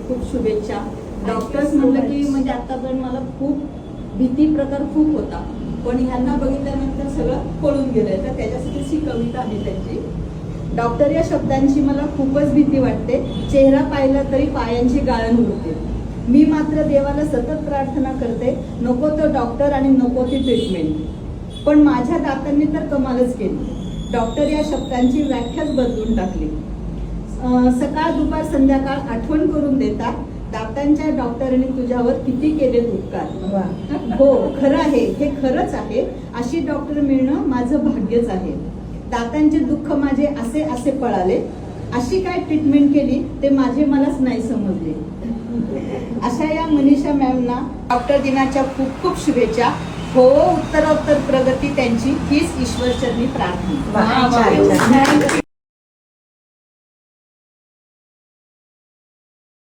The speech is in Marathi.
खूप शुभेच्छा. डॉक्टर्स म्हणलं की म्हणजे आतापर्यंत मला खूप भीती प्रकार खूप होता, पण ह्यांना बघितल्यानंतर सगळं पळून गेलंय. तर त्याच्यासाठी ही कविता आहे त्यांची. डॉक्टर या शब्दांची मला खूपच भीती वाटते. चेहरा पाहिला तरी पायांची गाळण उडते. मी मात्र देवाला सतत प्रार्थना करते, नको तो डॉक्टर आणि नको ती ट्रीटमेंट. पण माझ्या दातांनी तर कमालच केली. डॉक्टर या शब्दांची व्याख्याच बदलून टाकली. सकाळ दुपार संध्याकाळ आठवण करून देतात, दातांच्या डॉक्टरांनी तुझ्यावर किती केले उपकार. हो, खरं आहे, हे खरंच आहे. अशी डॉक्टर मिळणं माझं भाग्यच आहे. दातांचे दुःख माझे असे असे पळाले, अशी काय ट्रीटमेंट केली ते माझे मलाच नाही समजले. अशा या मनीषा मॅमना डॉक्टर दिनाच्या खूप खूप शुभेच्छा. हो, उत्तरोत्तर प्रगती त्यांची हीच ईश्वरचरणी प्रार्थना.